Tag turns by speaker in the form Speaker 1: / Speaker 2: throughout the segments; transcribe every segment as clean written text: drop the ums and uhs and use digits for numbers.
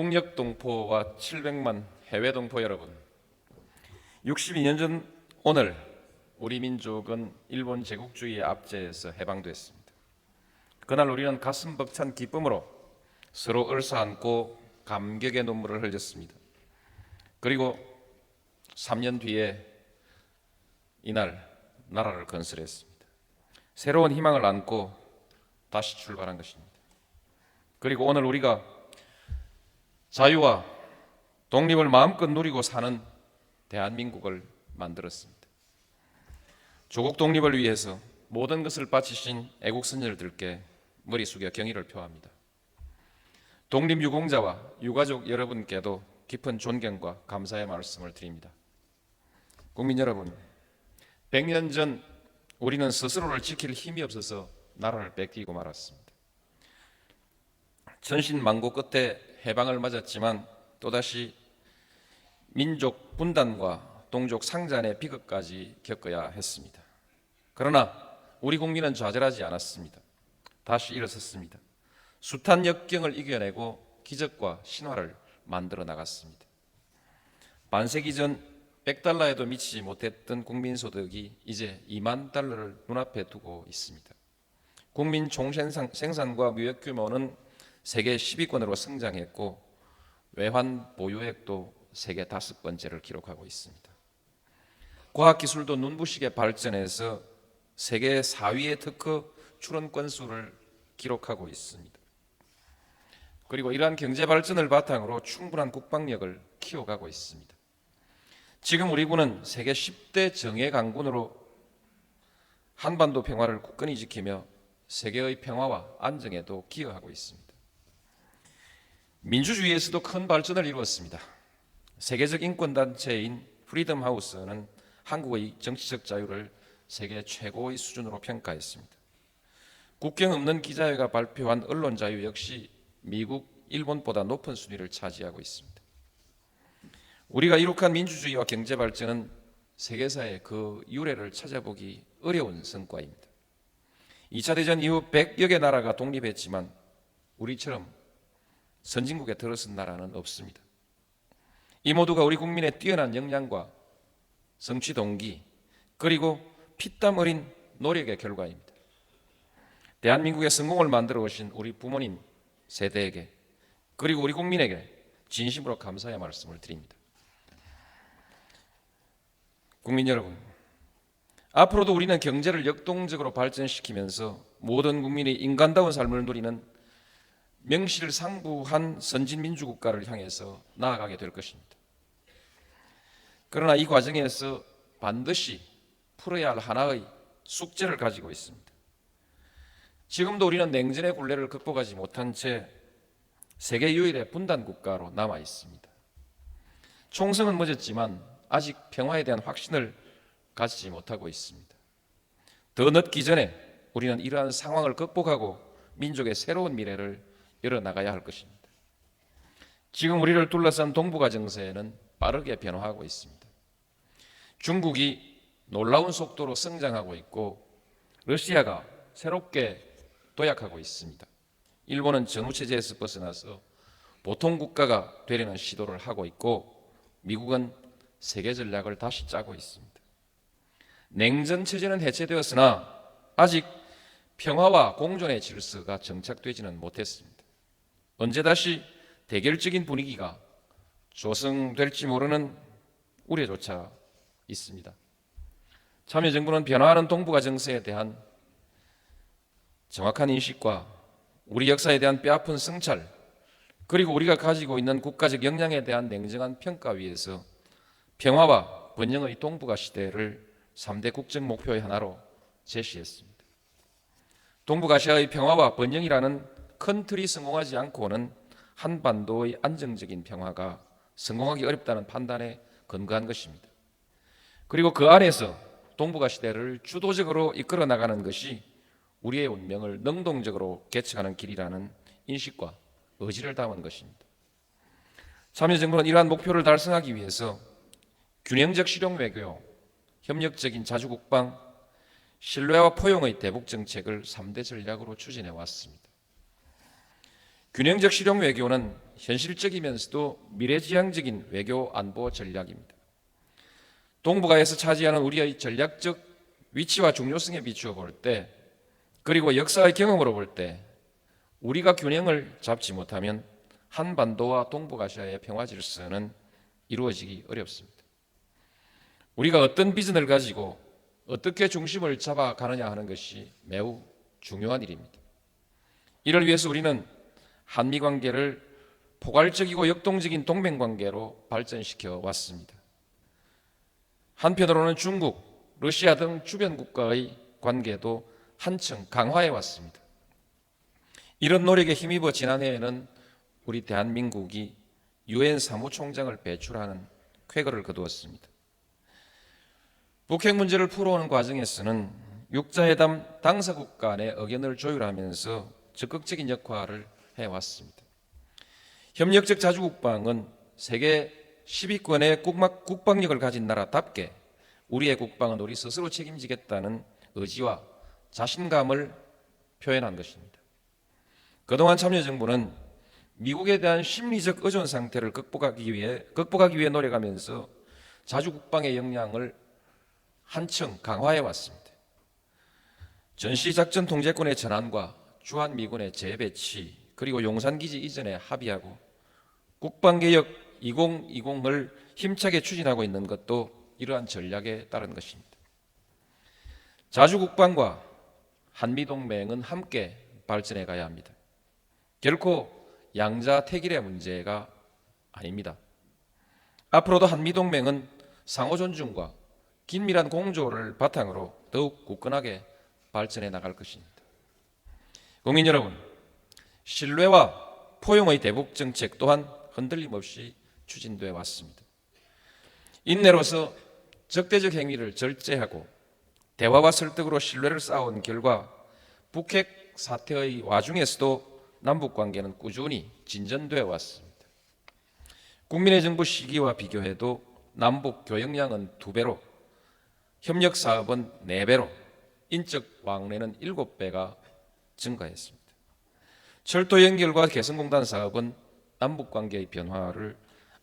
Speaker 1: 북녘 동포와 700만 해외 동포 여러분, 62년 전 오늘 우리 민족은 일본 제국주의의 압제에서 해방됐습니다. 그날 우리는 가슴 벅찬 기쁨으로 서로 얼싸안고 감격의 눈물을 흘렸습니다. 그리고 3년 뒤에 이날 나라를 건설했습니다. 새로운 희망을 안고 다시 출발한 것입니다. 그리고 오늘 우리가 자유와 독립을 마음껏 누리고 사는 대한민국을 만들었습니다. 조국 독립을 위해서 모든 것을 바치신 애국선열들께 머리 숙여 경의를 표합니다. 독립유공자와 유가족 여러분께도 깊은 존경과 감사의 말씀을 드립니다. 국민 여러분, 100년 전 우리는 스스로를 지킬 힘이 없어서 나라를 뺏기고 말았습니다. 천신만고 끝에 해방을 맞았지만 또다시 민족 분단과 동족 상잔의 비극까지 겪어야 했습니다. 그러나 우리 국민은 좌절하지 않았습니다. 다시 일어섰습니다. 숱한 역경을 이겨내고 기적과 신화를 만들어 나갔습니다. 반세기 전 100달러에도 미치지 못했던 국민소득이 이제 2만 달러를 눈앞에 두고 있습니다. 국민 총생산과 무역 규모는 세계 10위권으로 성장했고 외환 보유액도 세계 5번째를 기록하고 있습니다. 과학기술도 눈부시게 발전해서 세계 4위의 특허 출원 건수를 기록하고 있습니다. 그리고 이러한 경제 발전을 바탕으로 충분한 국방력을 키워가고 있습니다. 지금 우리 군은 세계 10대 정예 강군으로 한반도 평화를 굳건히 지키며 세계의 평화와 안정에도 기여하고 있습니다. 민주주의에서도 큰 발전을 이루었습니다. 세계적 인권단체인 프리덤 하우스는 한국의 정치적 자유를 세계 최고의 수준으로 평가했습니다. 국경 없는 기자회가 발표한 언론 자유 역시 미국, 일본보다 높은 순위를 차지하고 있습니다. 우리가 이룩한 민주주의와 경제 발전은 세계사의 그 유래를 찾아보기 어려운 성과입니다. 2차 대전 이후 100여 개 나라가 독립했지만 우리처럼 선진국에 들어선 나라는 없습니다. 이 모두가 우리 국민의 뛰어난 역량과 성취 동기 그리고 피땀 어린 노력의 결과입니다. 대한민국의 성공을 만들어 오신 우리 부모님 세대에게 그리고 우리 국민에게 진심으로 감사의 말씀을 드립니다. 국민 여러분, 앞으로도 우리는 경제를 역동적으로 발전시키면서 모든 국민이 인간다운 삶을 누리는 명실상부한 선진민주국가를 향해서 나아가게 될 것입니다. 그러나 이 과정에서 반드시 풀어야 할 하나의 숙제를 가지고 있습니다. 지금도 우리는 냉전의 굴레를 극복하지 못한 채 세계 유일의 분단 국가로 남아 있습니다. 총성은 멎었지만 아직 평화에 대한 확신을 가지지 못하고 있습니다. 더 늦기 전에 우리는 이러한 상황을 극복하고 민족의 새로운 미래를 열어나가야 할 것입니다. 지금 우리를 둘러싼 동북아 정세는 빠르게 변화하고 있습니다. 중국이 놀라운 속도로 성장하고 있고 러시아가 새롭게 도약하고 있습니다. 일본은 정부체제에서 벗어나서 보통 국가가 되려는 시도를 하고 있고 미국은 세계 전략을 다시 짜고 있습니다. 냉전 체제는 해체되었으나 아직 평화와 공존의 질서가 정착되지는 못했습니다. 언제 다시 대결적인 분위기가 조성될지 모르는 우려조차 있습니다. 참여정부는 변화하는 동북아 정세에 대한 정확한 인식과 우리 역사에 대한 뼈아픈 성찰 그리고 우리가 가지고 있는 국가적 역량에 대한 냉정한 평가 위에서 평화와 번영의 동북아 시대를 3대 국정 목표의 하나로 제시했습니다. 동북아시아의 평화와 번영이라는 큰 틀이 성공하지 않고는 한반도의 안정적인 평화가 성공하기 어렵다는 판단에 근거한 것입니다. 그리고 그 안에서 동북아 시대를 주도적으로 이끌어 나가는 것이 우리의 운명을 능동적으로 개척하는 길이라는 인식과 의지를 담은 것입니다. 참여정부는 이러한 목표를 달성하기 위해서 균형적 실용 외교, 협력적인 자주국방, 신뢰와 포용의 대북 정책을 3대 전략으로 추진해 왔습니다. 균형적 실용 외교는 현실적이면서도 미래지향적인 외교 안보 전략입니다. 동북아에서 차지하는 우리의 전략적 위치와 중요성에 비추어 볼 때, 그리고 역사의 경험으로 볼 때 우리가 균형을 잡지 못하면 한반도와 동북아시아의 평화 질서는 이루어지기 어렵습니다. 우리가 어떤 비전을 가지고 어떻게 중심을 잡아가느냐 하는 것이 매우 중요한 일입니다. 이를 위해서 우리는 한미 관계를 포괄적이고 역동적인 동맹관계로 발전시켜 왔습니다. 한편으로는 중국, 러시아 등 주변 국가의 관계도 한층 강화해 왔습니다. 이런 노력에 힘입어 지난해에는 우리 대한민국이 유엔 사무총장을 배출하는 쾌거를 거두었습니다. 북핵 문제를 풀어오는 과정에서는 육자회담 당사국 간의 의견을 조율하면서 적극적인 역할을 해왔습니다. 협력적 자주국방은 세계 10위권의 국방력을 가진 나라답게 우리의 국방은 우리 스스로 책임지겠다는 의지와 자신감을 표현한 것입니다. 그동안 참여정부는 미국에 대한 심리적 의존 상태를 극복하기 위해 노력하면서 자주국방의 역량을 한층 강화해 왔습니다. 전시작전 통제권의 전환과 주한미군의 재배치, 그리고 용산기지 이전에 합의하고 국방개혁 2020을 힘차게 추진하고 있는 것도 이러한 전략에 따른 것입니다. 자주국방과 한미동맹은 함께 발전해 가야 합니다. 결코 양자택일의 문제가 아닙니다. 앞으로도 한미동맹은 상호존중과 긴밀한 공조를 바탕으로 더욱 굳건하게 발전해 나갈 것입니다. 국민 여러분, 신뢰와 포용의 대북 정책 또한 흔들림 없이 추진되어 왔습니다. 인내로서 적대적 행위를 절제하고 대화와 설득으로 신뢰를 쌓아온 결과 북핵 사태의 와중에서도 남북관계는 꾸준히 진전되어 왔습니다. 국민의 정부 시기와 비교해도 남북 교역량은 2배로, 협력사업은 4배로, 인적 왕래는 7배가 증가했습니다. 철도 연결과 개성공단 사업은 남북관계의 변화를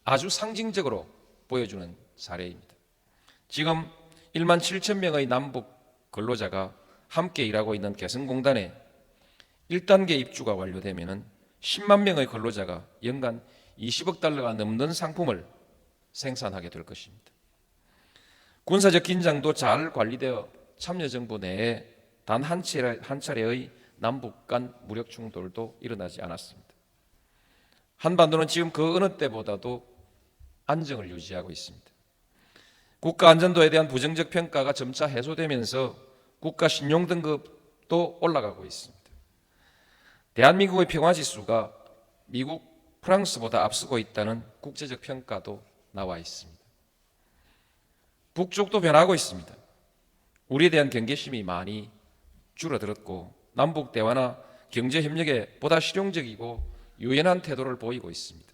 Speaker 1: 아주 상징적으로 보여주는 사례입니다. 지금 1만 7천 명의 남북 근로자가 함께 일하고 있는 개성공단에 1단계 입주가 완료되면 10만 명의 근로자가 연간 20억 달러가 넘는 상품을 생산하게 될 것입니다. 군사적 긴장도 잘 관리되어 참여정부 내에 단 한 차례의 남북 간 무력 충돌도 일어나지 않았습니다. 한반도는 지금 그 어느 때보다도 안정을 유지하고 있습니다. 국가 안전도에 대한 부정적 평가가 점차 해소되면서 국가 신용 등급도 올라가고 있습니다. 대한민국의 평화지수가 미국, 프랑스보다 앞서고 있다는 국제적 평가도 나와 있습니다. 북쪽도 변하고 있습니다. 우리에 대한 경계심이 많이 줄어들었고 남북 대화나 경제 협력에 보다 실용적이고 유연한 태도를 보이고 있습니다.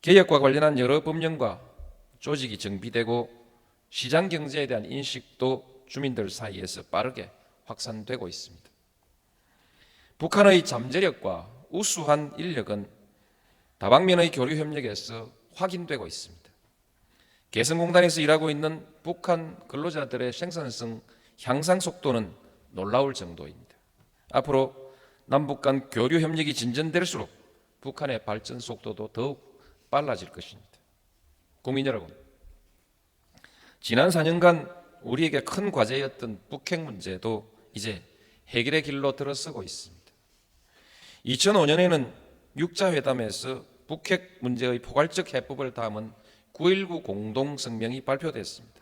Speaker 1: 개혁과 관련한 여러 법령과 조직이 정비되고 시장 경제에 대한 인식도 주민들 사이에서 빠르게 확산되고 있습니다. 북한의 잠재력과 우수한 인력은 다방면의 교류 협력에서 확인되고 있습니다. 개성공단에서 일하고 있는 북한 근로자들의 생산성 향상 속도는 놀라울 정도입니다. 앞으로 남북 간 교류 협력이 진전될수록 북한의 발전 속도도 더욱 빨라질 것입니다. 국민 여러분, 지난 4년간 우리에게 큰 과제였던 북핵 문제도 이제 해결의 길로 들어서고 있습니다. 2005년에는 육자회담에서 북핵 문제의 포괄적 해법을 담은 9.19 공동성명이 발표됐습니다.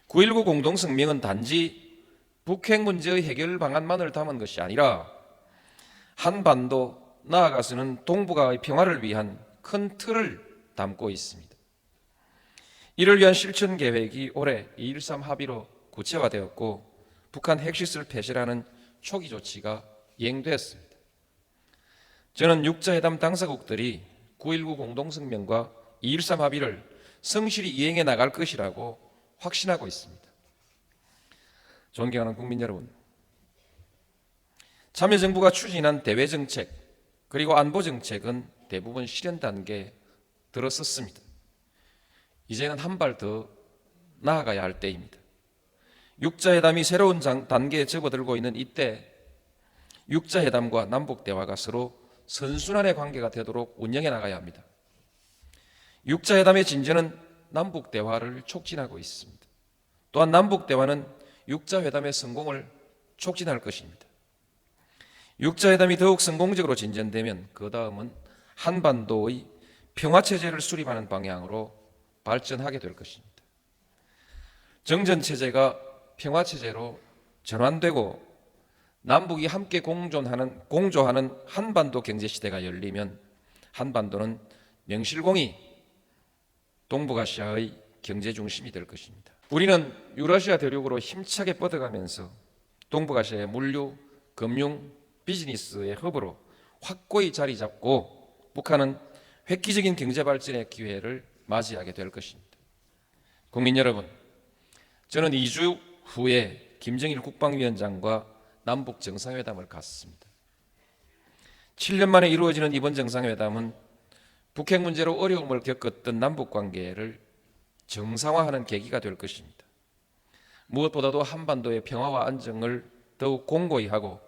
Speaker 1: 9.19 공동성명은 단지 북핵 문제의 해결 방안만을 담은 것이 아니라 한반도, 나아가서는 동북아의 평화를 위한 큰 틀을 담고 있습니다. 이를 위한 실천 계획이 올해 2.13 합의로 구체화되었고 북한 핵시설 폐쇄라는 초기 조치가 이행되었습니다. 저는 육자회담 당사국들이 9.19 공동성명과 2.13 합의를 성실히 이행해 나갈 것이라고 확신하고 있습니다. 존경하는 국민 여러분, 참여정부가 추진한 대외정책 그리고 안보정책은 대부분 실현 단계에 들어섰습니다. 이제는 한 발 더 나아가야 할 때입니다. 육자회담이 새로운 단계에 접어들고 있는 이때 육자회담과 남북대화가 서로 선순환의 관계가 되도록 운영해 나가야 합니다. 육자회담의 진전은 남북대화를 촉진하고 있습니다. 또한 남북대화는 육자회담의 성공을 촉진할 것입니다. 육자회담이 더욱 성공적으로 진전되면 그 다음은 한반도의 평화체제를 수립하는 방향으로 발전하게 될 것입니다. 정전체제가 평화체제로 전환되고 남북이 함께 공조하는 한반도 경제시대가 열리면 한반도는 명실공히 동북아시아의 경제 중심이 될 것입니다. 우리는 유라시아 대륙으로 힘차게 뻗어가면서 동북아시아의 물류, 금융, 비즈니스의 허브로 확고히 자리 잡고 북한은 획기적인 경제 발전의 기회를 맞이하게 될 것입니다. 국민 여러분, 저는 2주 후에 김정일 국방위원장과 남북 정상회담을 갖습니다. 7년 만에 이루어지는 이번 정상회담은 북핵 문제로 어려움을 겪었던 남북 관계를 정상화하는 계기가 될 것입니다. 무엇보다도 한반도의 평화와 안정을 더욱 공고히 하고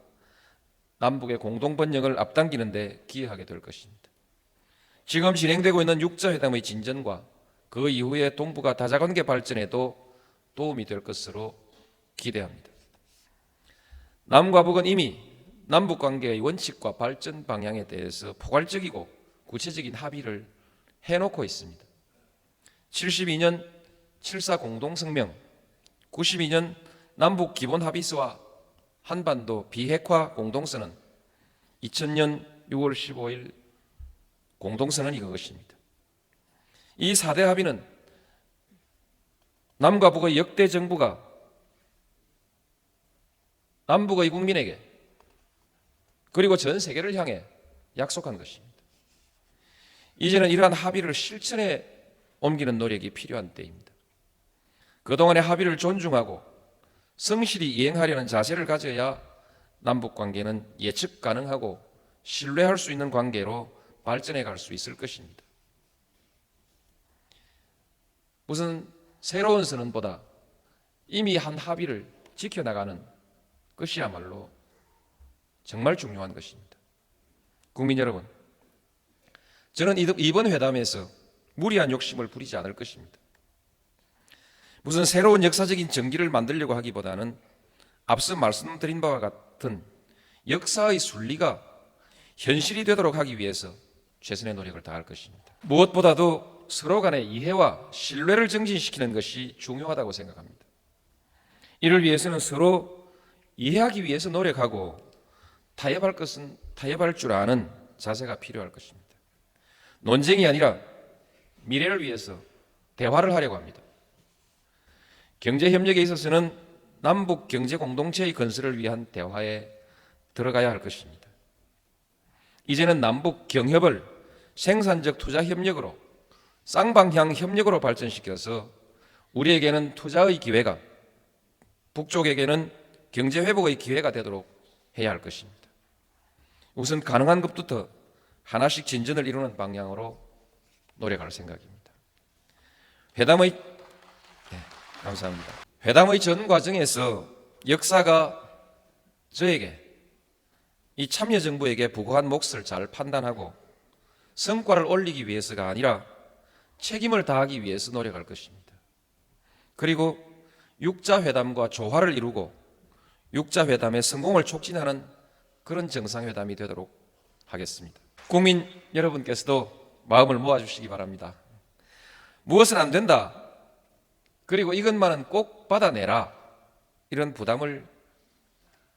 Speaker 1: 남북의 공동 번영을 앞당기는 데 기여하게 될 것입니다. 지금 진행되고 있는 육자회담의 진전과 그 이후에 동북아 다자관계 발전에도 도움이 될 것으로 기대합니다. 남과 북은 이미 남북관계의 원칙과 발전 방향에 대해서 포괄적이고 구체적인 합의를 해놓고 있습니다. 72년 7.4 공동성명, 92년 남북기본합의서와 한반도 비핵화 공동선언, 2000년 6월 15일 공동선언이 그것입니다. 이 4대 합의는 남과 북의 역대 정부가 남북의 국민에게 그리고 전 세계를 향해 약속한 것입니다. 이제는 이러한 합의를 실천에 옮기는 노력이 필요한 때입니다. 그동안의 합의를 존중하고 성실히 이행하려는 자세를 가져야 남북 관계는 예측 가능하고 신뢰할 수 있는 관계로 발전해 갈 수 있을 것입니다. 무슨 새로운 선언보다 이미 한 합의를 지켜나가는 것이야말로 정말 중요한 것입니다. 국민 여러분, 저는 이번 회담에서 무리한 욕심을 부리지 않을 것입니다. 무슨 새로운 역사적인 정기를 만들려고 하기보다는 앞서 말씀드린 바와 같은 역사의 순리가 현실이 되도록 하기 위해서 최선의 노력을 다할 것입니다. 무엇보다도 서로 간의 이해와 신뢰를 증진시키는 것이 중요하다고 생각합니다. 이를 위해서는 서로 이해하기 위해서 노력하고 타협할 것은 타협할 줄 아는 자세가 필요할 것입니다. 논쟁이 아니라 미래를 위해서 대화를 하려고 합니다. 경제협력에 있어서는 남북 경제 공동체의 건설을 위한 대화에 들어가야 할 것입니다. 이제는 남북 경협을 생산적 투자 협력으로 쌍방향 협력으로 발전시켜서 우리에게는 투자의 기회가, 북쪽에게는 경제 회복의 기회가 되도록 해야 할 것입니다. 우선 가능한 것부터 하나씩 진전을 이루는 방향으로 노력할 생각입니다. 감사합니다. 회담의 전 과정에서 역사가 저에게, 이 참여정부에게 부과한 몫을 잘 판단하고 성과를 올리기 위해서가 아니라 책임을 다하기 위해서 노력할 것입니다. 그리고 육자회담과 조화를 이루고 육자회담의 성공을 촉진하는 그런 정상회담이 되도록 하겠습니다. 국민 여러분께서도 마음을 모아주시기 바랍니다. 무엇은 안 된다, 그리고 이것만은 꼭 받아내라, 이런 부담을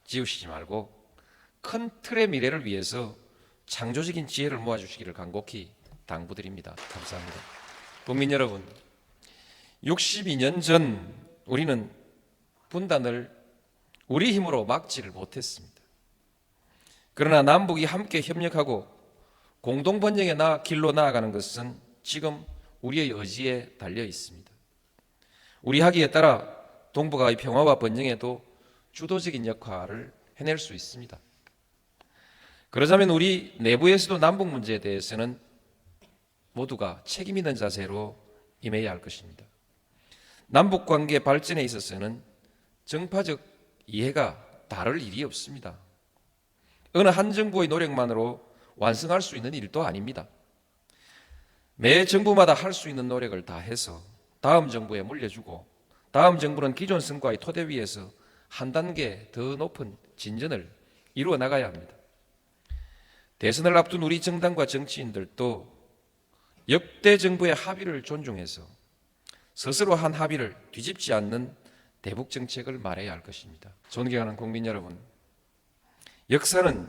Speaker 1: 지우시지 말고 큰 틀의 미래를 위해서 창조적인 지혜를 모아주시기를 간곡히 당부드립니다. 감사합니다. 국민 여러분, 62년 전 우리는 분단을 우리 힘으로 막지를 못했습니다. 그러나 남북이 함께 협력하고 공동 번영의 길로 나아가는 것은 지금 우리의 의지에 달려 있습니다. 우리 하기에 따라 동북아의 평화와 번영에도 주도적인 역할을 해낼 수 있습니다. 그러자면 우리 내부에서도 남북 문제에 대해서는 모두가 책임 있는 자세로 임해야 할 것입니다. 남북 관계 발전에 있어서는 정파적 이해가 다를 일이 없습니다. 어느 한 정부의 노력만으로 완성할 수 있는 일도 아닙니다. 매 정부마다 할 수 있는 노력을 다 해서 다음 정부에 물려주고 다음 정부는 기존 성과의 토대 위에서 한 단계 더 높은 진전을 이루어 나가야 합니다. 대선을 앞둔 우리 정당과 정치인들도 역대 정부의 합의를 존중해서 스스로 한 합의를 뒤집지 않는 대북 정책을 말해야 할 것입니다. 존경하는 국민 여러분, 역사는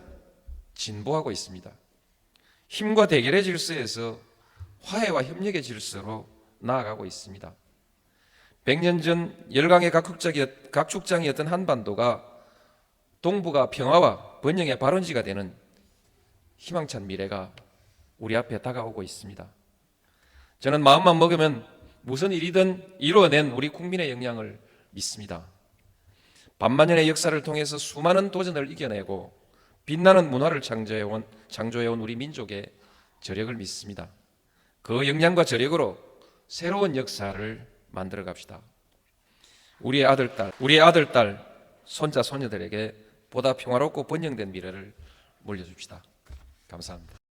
Speaker 1: 진보하고 있습니다. 힘과 대결의 질서에서 화해와 협력의 질서로 나아가고 있습니다. 100년 전 열강의 각축장이었던 한반도가 동북아 평화와 번영의 발원지가 되는 희망찬 미래가 우리 앞에 다가오고 있습니다. 저는 마음만 먹으면 무슨 일이든 이루어낸 우리 국민의 역량을 믿습니다. 반만년의 역사를 통해서 수많은 도전을 이겨내고 빛나는 문화를 창조해온 우리 민족의 저력을 믿습니다. 그 역량과 저력으로 새로운 역사를 만들어 갑시다. 우리의 아들, 딸, 손자, 손녀들에게 보다 평화롭고 번영된 미래를 물려줍시다. 감사합니다.